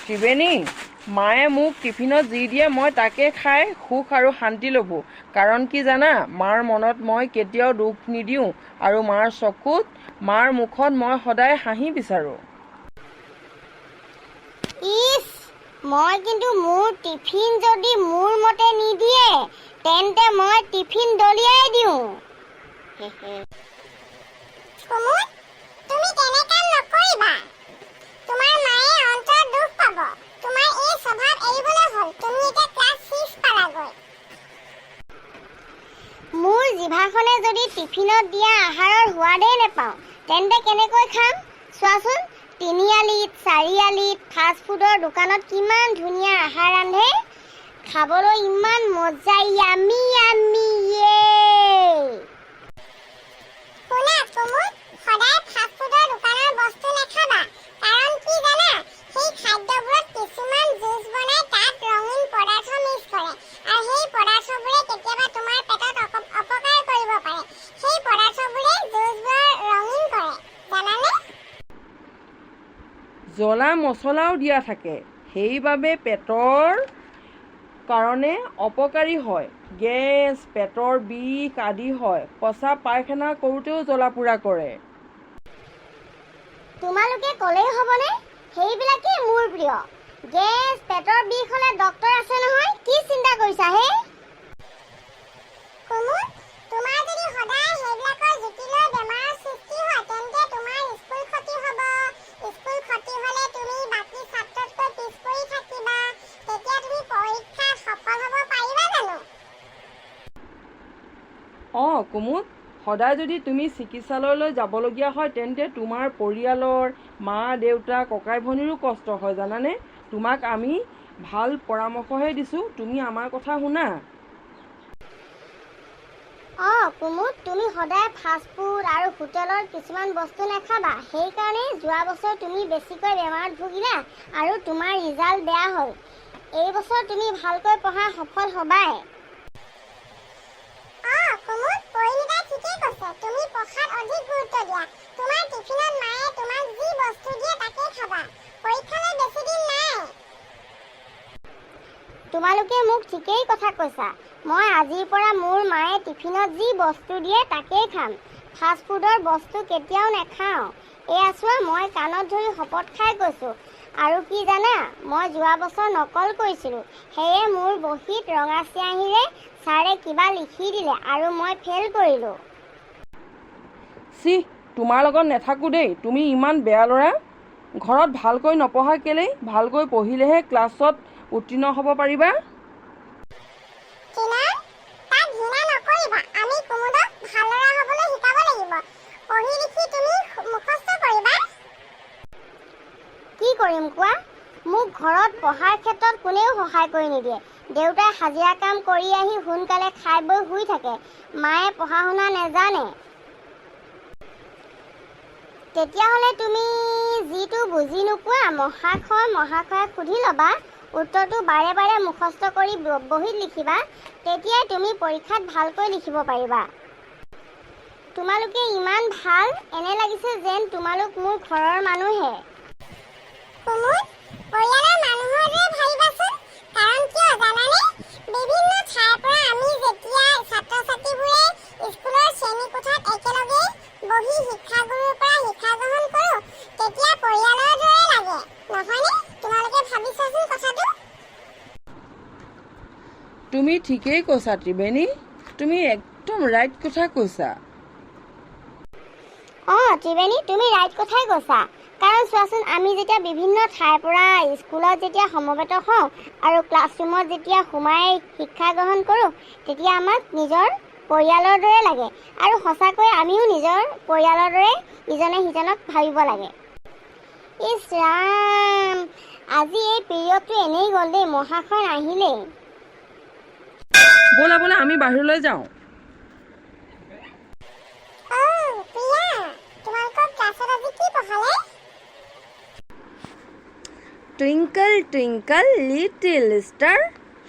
ত্ৰিবেণী, মায়ে মোক টিফিনত যি দিয়ে মই তাকে খাই সুখ আৰু শান্তি ল'ব। কাৰণ কি জানা, মাৰ মনত মই কেতিয়াও দুখ নিদিওঁ আৰু মাৰ চকুত, মাৰ মুখত মই সদায় হাঁহি বিচাৰোঁ। ইছ, মই কিন্তু মোৰ টিফিন যদি মোৰ মতে নিদিয়ে তেন্তে মই টিফিন দলিয়াই দিওঁ। কুমুদ, তুমি তেনে কাম নকৰিবা। তোমাৰ মায়ে অন্তৰত দুখ পাব। তোমাৰ এই স্বভাৱ এৰিবলৈ হ'ল। তুমি এতিয়া ক্লাছ 6 পালাগৈ। মোৰ জিভাখনে যদি টিফিনত দিয়া আহাৰৰ সোৱাদেই নেপাওঁ তেন্তে কেনেকৈ খাম? চোৱাচোন, 3 আলিত 4 আলিত ফাষ্ট ফুডৰ দোকানত কিমান ধুনীয়া আহাৰ ৰান্ধে। খাবলৈ ইমান মজা, ইয়ামি ইয়ামি। শুনা কুমুদ, সদায় ফাষ্ট ফুডৰ দোকানৰ বস্তু নাখাবা। কাৰণ কি জানা, সেই খাদ্যবোৰত কিছুমান জুচ বনাই তাত ৰঙীন পদাৰ্থ মিক্স কৰে আৰু সেই পদাৰ্থবোৰে কেতিয়াবা তোমাৰ পেটত অপকাৰ কৰিব পাৰে। সেই পদাৰ্থবোৰে জুচবোৰ ৰঙীন কৰে, জানানে? জ্বলা মছলাও দিয়া থাকে, সেইবাবে পেটৰ কাৰণে অপকাৰী হয়। গেছ, পেটৰ বিষ আদি হয়। প্ৰস্ৰাৱ পায়খানা কৰোঁতেও জ্বলা পোৰা কৰে। তোমালোকে ক'লেই হ'বনে? সেইবিলাকেই মোৰ প্ৰিয়। গেছ, পেটৰ বিষ হ'লে ডক্তৰ আছে নহয়, কি চিন্তা কৰিছা হে? কুমুদ, তোমাৰ যদি সদায় সেইবিলাকৰ জুতি লৈ বেমাৰৰ সৃষ্টি হয় তেন্তে তোমাৰ স্কুল ক্ষতি হ'ব। স্কুল ক্ষতি হ'লে তুমি বাকী ছাত্ৰতকৈ পিছ পৰি থাকিবা। তেতিয়া তুমি পৰীক্ষাত সফল হ'ব পাৰিবা জানো? কুমুদ, সদায় যদি তুমি চিকিৎসালয়লৈ যাবলগীয়া হয় তেন্তে তোমাৰ পৰিয়ালৰ মা দেউতা ককাই ভনীৰো কষ্ট হয়, জানানে? তোমাক আমি ভাল পৰামৰ্শহে দিছোঁ, তুমি আমাৰ কথা শুনা। কুমুদ, তুমি সদায় ফাষ্ট ফুড আৰু হোটেলৰ কিছুমান বস্তু নাখাবা। সেইকাৰণে যোৱা বছৰ তুমি বেছিকৈ বেমাৰত ভুগিলা আৰু তোমাৰ ৰিজাল্ট বেয়া হ'ল। এই বছৰ তুমি ভালকৈ পঢ়া সফল হ'বাই। কুমুদ, পৰিণীতাই ঠিকেই কৈছে। তুমি পঢ়াত অধিক গুৰুত্ব দিয়া। তোমাৰ টিফিনত মায়ে তোমাক যি বস্তু দিয়ে তাকেই খাবা। পৰীক্ষালৈ বেছি দিন নাই। তোমালোকে মোক ঠিকেই কথা কৈছা। মই আজিৰ পৰা মোৰ মায়ে টিফিনত যি বস্তু দিয়ে তাকেই খাম। ফাষ্ট ফুডৰ বস্তু কেতিয়াও নাখাওঁ। এয়া চোৱা, মই কাণত ধৰি শপত খাই কৈছোঁ। আৰু কি জানা, মই যোৱা বছৰ নকল কৰিছিলোঁ। সেয়ে মোৰ বহীত ৰঙা চিয়াহীৰে ছাৰে কিবা লিখি দিলে আৰু মই ফেইল কৰিলোঁ। তোমাৰ লগত নেথাকোঁ দেই। তুমি ইমান বেয়া ল'ৰা। ঘৰত ভালকৈ নপঢ়া কেলেই? ভালকৈ পঢ়িলেহে ক্লাছত উত্তীৰ্ণ হ'ব পাৰিবা। তাক ঘৃণা নকৰিবা। আমি কুমুদক ভাল ল'ৰা হ'বলৈ শিকাব লাগিব। পঢ়ি লিখি তুমি মুখস্থ কৰিবা। কি কৰিম কোৱা? মোক ঘৰত পঢ়াৰ ক্ষেত্ৰত কোনেও সহায় কৰি নিদিয়ে। দেউতাই হাজিৰা কাম কৰি আহি সোনকালে খাই বৈ শুই থাকে। মায়ে পঢ়া শুনা নেজানে। তেতিয়াহ'লে তুমি যিটো বুজি নোপোৱা মহাশয়ক সুধি ল'বা। উত্তৰটো বাৰে বাৰে মুখস্থ কৰি বহীত লিখিবা। তেতিয়াই তুমি পৰীক্ষাত ভালকৈ লিখিব পাৰিবা। তোমালোকে ইমান ভাল, এনে লাগিছে যেন তোমালোক মোৰ ঘৰৰ মানুহে। কুমুদ, পৰিয়ালৰ মানুহৰ দৰে ভাবিবাচোন। কাৰণ কিয় জানানে? বিভিন্ন ঠাইৰ পৰা আমি যেতিয়া ছাত্ৰ-ছাত্ৰীবোৰে স্কুলৰ শ্ৰেণীকোঠাত একেলগে বহি শিক্ষাগুৰুৰ পৰা শিক্ষা গ্ৰহণ কৰোঁ, তেতিয়া পৰিয়ালৰ দৰে লাগে, নহয়নে? তোমালোকে ভাবিছাচোন কথাটো। তুমি ঠিকেই কৈছা ত্ৰিবেণী, তুমি একদম ৰাইট কথা কৈছা। ত্ৰিবেণী, তুমি ৰাইট কথাই কৈছা। কাৰণ চোৱাচোন, আমি যেতিয়া বিভিন্ন ঠাইৰ পৰা স্কুলত যেতিয়া সমবেত হওঁ আৰু ক্লাছৰুমত যেতিয়া সোমাই শিক্ষা গ্ৰহণ কৰোঁ, তেতিয়া আমাক নিজৰ পৰিয়ালৰ দৰে লাগে। আৰু সঁচাকৈ আমিও নিজৰ পৰিয়ালৰ দৰে ইজনে সিজনক ভাবিব লাগে। ইছ ৰাম, আজি এই পিৰিয়ডটো এনেই গ'ল দেই, মহাশয় নাহিলেই। ব'লা আমি বাহিৰলৈ যাওঁ। Twinkle, twinkle, little star,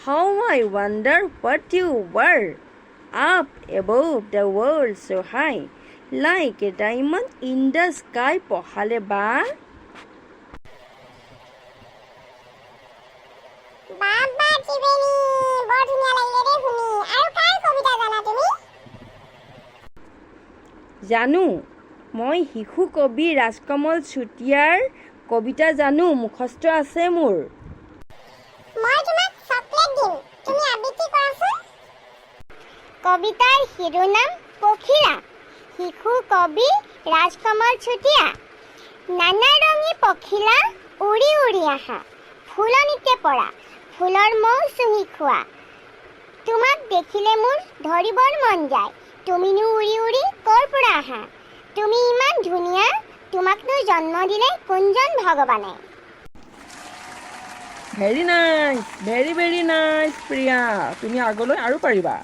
how I wonder what you were. Up above the world so high, like a diamond in the sky. পঢ়ালে বা জানো, মই শিশু কবি ৰাজকমল চুতীয়াৰ কবিতা জানো, মুখস্থ আছে মোৰ। মই তোমাক চকলেট দিম, তুমি আবৃত্তি কৰাচোন। কবিতাৰ শিৰোনাম পখিলা, শিশু কবি ৰাজকমল চুতীয়া। নানা ৰঙী পখিলা উৰি উৰি আহা, ফুলনিতে পৰা ফুলৰ মৌ চুহি খোৱা। তোমাক দেখিলে মোৰ ধৰিবৰ মন যায়, তুমিনো উৰি উৰি ক'ৰ পৰা আহা? তুমি ইমান ধুনীয়া, তোমাকনো জন্ম দিলে কোনজন ভগৱানে? Very nice, very nice Priya, তুমি আগলৈ আৰু পাৰিবা।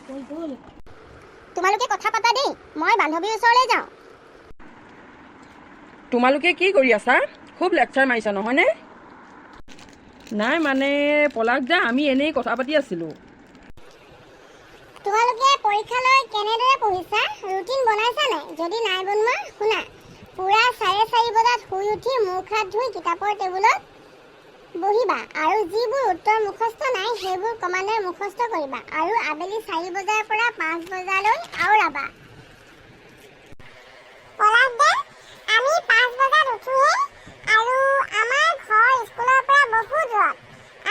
তোমালোকে কথা পাতা দেই, মই বান্ধৱীৰ ওচৰলৈ যাওঁ। তোমালোকে কি কৰি আছা? খুব লেকচাৰ মাৰিছা নহয়নে? নাই মানে পলাশ দা, আমি এনেই কথা পাতি আছিলোঁ। তোমালোকে পৰীক্ষালৈ কেনেদৰে পঢ়িছা? ৰুটিন বনাইছা নাই? যদি নাই বনোৱা শুনা, পুৰা 4:30 বজাত শুই উঠি মুখ হাত ধুই কিতাপৰ টেবুলত বহিবা আৰু যিবোৰ উত্তৰ মুখস্থ নাই সেইবোৰ ক্ৰমান্বয়ে মুখস্থ কৰিবা আৰু আবেলি 4 বজাৰ পৰা 5 বজালৈ আওৰাবা। পলাশ দা, আমি 5 বজাত উঠোহে আৰু আমাৰ ঘৰ স্কুলৰ পৰা বহু দূৰত।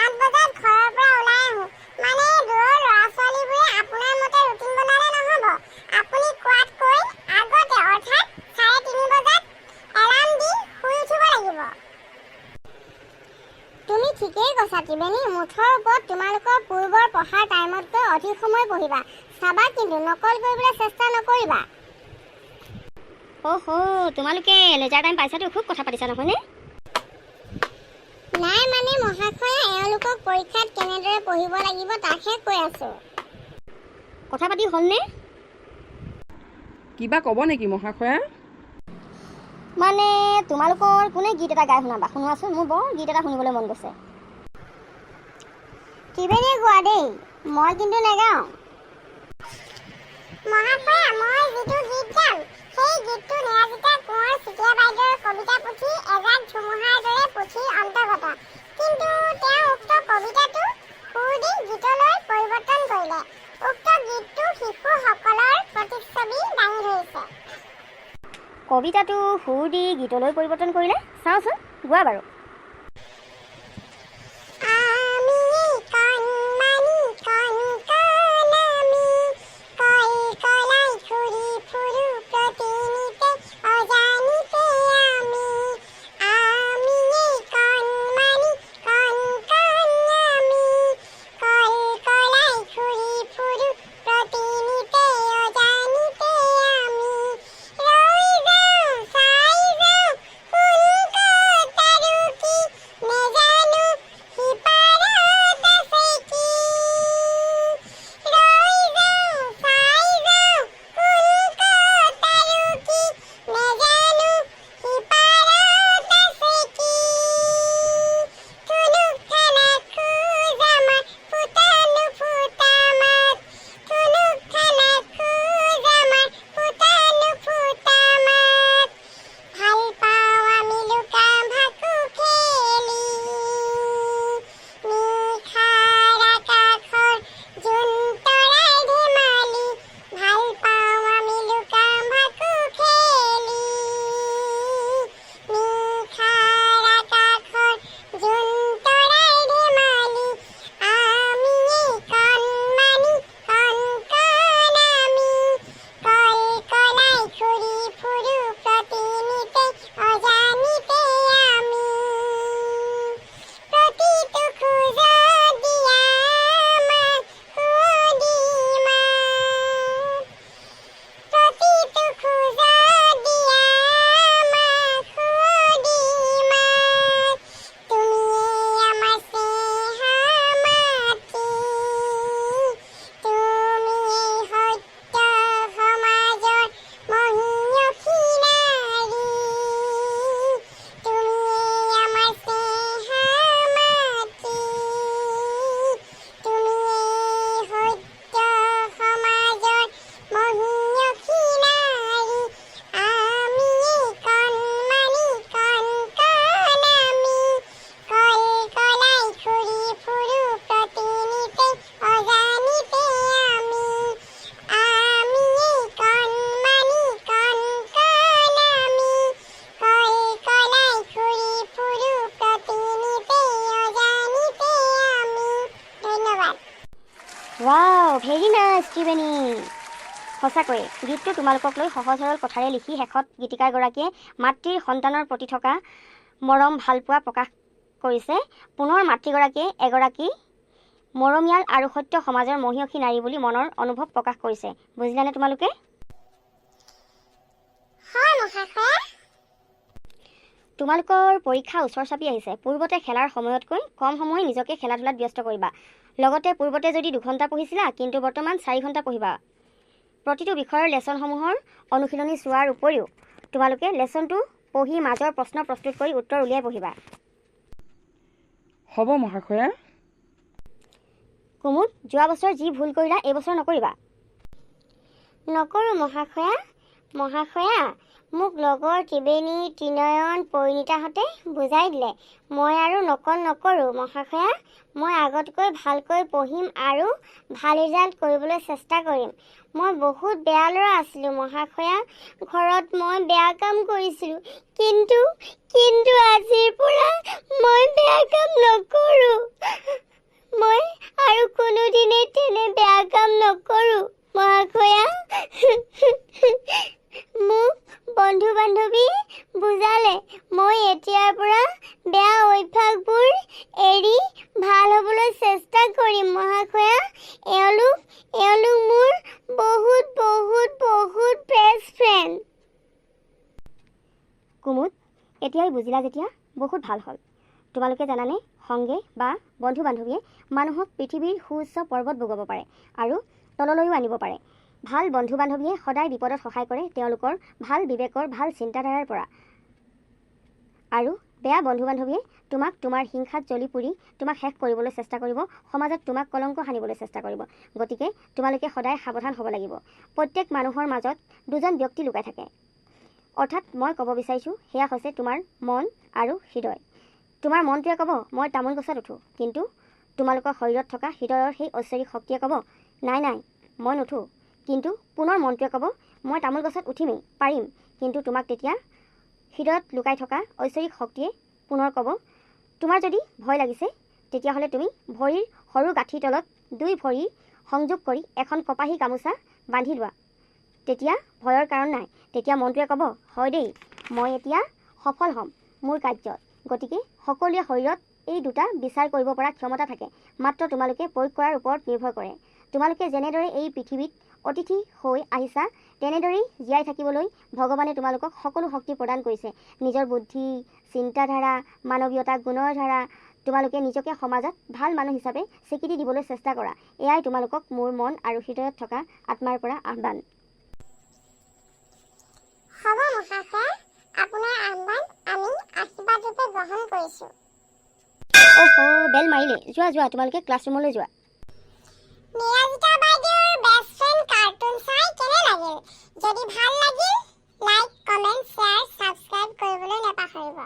8 বজাত ঘৰৰ পৰা ওলাই আহোঁ। মানে দূৰৰ ল'ৰা-ছোৱালীবোৰে আপোনাৰ মতে ৰুটিন বনালে নহ'ব। আপুনি কোৱাতকৈ আগতে অৰ্থাৎ 3:30 বজাত এলাৰ্ম দি শুই উঠিব লাগিব। তুমি ঠিকেই কৈছা ত্ৰিবেণী, মুঠৰ ওপৰত তোমালোকৰ পূৰ্বৰ পঢ়াৰ টাইমতকৈ অধিক সময় পঢ়িবা। চাবা কিন্তু নকল কৰিবলৈ চেষ্টা নকৰিবা। তোমালোকে লেজাৰ টাইম পাইছাতো, খুব কথা পাতিছা নহয়নে? নাই মানে মহাশয়া, এওঁলোকক পৰীক্ষাত কেনেদৰে পঢ়িব লাগিব তাকহে কৈ আছোঁ। কথা পাতি হ'লনে? কিবা ক'ব নেকি মহাশয়া? মানে তোমালোকৰ কোনে গীত এটা গাই শুনাবা, শুনোৱাচোন, মোৰ বৰ গীত এটা শুনিবলৈ মন গৈছে। ত্ৰিবেণীয়ে গোৱা দেই, মই কিন্তু নেগাওঁ। মহাশয়া, মই যিটো গীত গাম সেই গীতটো নিৰাজিতা কোঁৱৰ চুতীয়া বাইদেউৰ কবিতা পুথি এজাক ধুমুহাৰ দৰে পুথিৰ অন্তৰ্গত। কিন্তু তেওঁ উক্ত কবিতাটো সুৰ দি গীতলৈ পৰিৱৰ্তন কৰিলে। উক্ত গীতটো শিশুসকলৰ প্ৰতিচ্ছবি দাঙি ধৰিছে। কবিতাটো সুৰ দি গীতলৈ পৰিৱৰ্তন কৰিলে? চাওঁচোন, গোৱা বাৰু। Very nice Triveni. সঁচাকৈয়ে গীতটো তোমালোকক লৈ সহজ সৰল কথাৰে লিখি শেষত গীতিকাৰগৰাকীয়ে মাতৃৰ সন্তানৰ প্ৰতি থকা মৰম ভালপোৱা প্ৰকাশ কৰিছে। পুনৰ মাতৃগৰাকীয়ে এগৰাকী মৰমীয়াল আৰু সত্য সমাজৰ মহিয়সী নাৰী বুলি মনৰ অনুভৱ প্ৰকাশ কৰিছে। বুজিলানে তোমালোকে? হয় মহাশয়া। তোমালোকৰ পৰীক্ষা ওচৰ চাপি আহিছে। পূৰ্বতে খেলাৰ সময়তকৈ কম সময় নিজকে খেলা ধূলাত ব্যস্ত কৰিবা। লগতে পূৰ্বতে যদি 2 ঘণ্টা পঢ়িছিলা কিন্তু বৰ্তমান 4 ঘণ্টা পঢ়িবা। প্ৰতিটো বিষয়ৰ লেচনসমূহৰ অনুশীলনী চোৱাৰ উপৰিও তোমালোকে লেচনটো পঢ়ি মাজৰ প্ৰশ্ন প্ৰস্তুত কৰি উত্তৰ উলিয়াই পঢ়িবা। হ'ব মহাশয়া। কুমুদ, যোৱা বছৰ যি ভুল কৰিলা এইবছৰ নকৰিবা। নকৰোঁ মহাশয়া। মহাশয়া, মোক লগৰ ত্ৰিবেণী, ত্ৰিনয়ন, পৰিণীতাহঁতে বুজাই দিলে। মই আৰু নকল নকৰোঁ মহাশয়া। মই আগতকৈ ভালকৈ পঢ়িম আৰু ভাল ৰিজাল্ট কৰিবলৈ চেষ্টা কৰিম। মই বহুত বেয়া ল'ৰা আছিলোঁ মহাশয়া। ঘৰত মই বেয়া কাম কৰিছিলোঁ, কিন্তু আজিৰ পৰা মই বেয়া কাম নকৰোঁ। মই আৰু কোনোদিনেই তেনে বেয়া কাম নকৰোঁ মহাশয়া। মোক বন্ধু বান্ধৱী বুজালে মই এতিয়াৰ পৰা বেয়া অভ্যাসবোৰ এৰি ভাল হ'বলৈ চেষ্টা কৰিম মহাশয়া। এওঁলোক মোৰ বহুত বহুত বহুত বেষ্ট ফ্ৰেণ্ড। কুমুদ, এতিয়াই বুজিলা যেতিয়া বহুত ভাল হ'ল। তোমালোকে জানানে, সংগে বা বন্ধু বান্ধৱীয়ে মানুহক পৃথিৱীৰ সুউচ্চ পৰ্বত বগাব পাৰে আৰু তললৈও আনিব পাৰে। ভাল বন্ধু বান্ধৱীয়ে সদায় বিপদত সহায় কৰে তেওঁলোকৰ ভাল বিবেকৰ ভাল চিন্তাধাৰাৰ পৰা। আৰু বেয়া বন্ধু বান্ধৱীয়ে তোমাক তোমাৰ হিংসাত জ্বলি পুৰি তোমাক শেষ কৰিবলৈ চেষ্টা কৰিব, সমাজত তোমাক কলংক সানিবলৈ চেষ্টা কৰিব। গতিকে তোমালোকে সদায় সাৱধান হ'ব লাগিব। প্ৰত্যেক মানুহৰ মাজত 2জন ব্যক্তি লুকাই থাকে। অৰ্থাৎ মই ক'ব বিচাৰিছোঁ সেয়া হৈছে তোমাৰ মন আৰু হৃদয়। তোমাৰ মনটোৱে ক'ব মই তামোল গছত উঠোঁ, কিন্তু তোমালোকৰ শৰীৰত থকা হৃদয়ৰ সেই ঐশ্বৰিক শক্তিয়ে ক'ব নাই মই নুঠোঁ। কিন্তু পুনৰ মনটোৱে ক'ব মই তামোল গছত উঠিমেই, পাৰিম। কিন্তু তোমাক তেতিয়া হৃদয়ত লুকাই থকা ঐশ্বৰিক শক্তিয়ে পুনৰ ক'ব তোমাৰ যদি ভয় লাগিছে তেতিয়াহ'লে তুমি ভৰিৰ সৰু গাঁঠিৰ তলত 2 ভৰি সংযোগ কৰি এখন কপাহী গামোচা বান্ধি লোৱা। তেতিয়া ভয়ৰ কাৰণ নাই। তেতিয়া মনটোৱে ক'ব হয় দেই, মই এতিয়া সফল হ'ম মোৰ কাৰ্যত। গতিকে সকলোৱে শৰীৰত এই 2টা বিচাৰ কৰিব পৰা ক্ষমতা থাকে, মাত্ৰ তোমালোকে প্ৰয়োগ কৰাৰ ওপৰত নিৰ্ভৰ কৰে। তোমালোকে যেনেদৰে এই পৃথিৱীত অতিথি হৈ আহিছা তেনেদৰেই জীয়াই থাকিবলৈ ভগৱানে তোমালোকক সকলো শক্তি প্ৰদান কৰিছে। নিজৰ বুদ্ধি, চিন্তাধাৰা, মানৱীয়তা, গুণৰ ধাৰা তোমালোকে নিজকে সমাজত ভাল মানুহ হিচাপে স্বীকৃতি দিবলৈ চেষ্টা কৰা। এয়াই তোমালোকক মোৰ মন আৰু হৃদয়ত থকা আত্মাৰ পৰা আহ্বান। হ'ব মহাশয়া, আপোনাৰ আহ্বান আমি আশীৰ্বাদ ৰূপে গ্ৰহণ কৰিছোঁ। বেল মাৰিলে। যোৱা তোমালোকে ক্লাছৰুমলৈ যোৱা। নিৰাজিতা বাইদেউৰ বেষ্ট ফ্ৰেণ্ড কাৰ্টুন চাই কেনে লাগিল? যদি ভাল লাগিল লাইক, কমেণ্ট, শ্বেয়াৰ, ছাবস্ক্ৰাইব কৰিবলৈ নাপাহৰিব।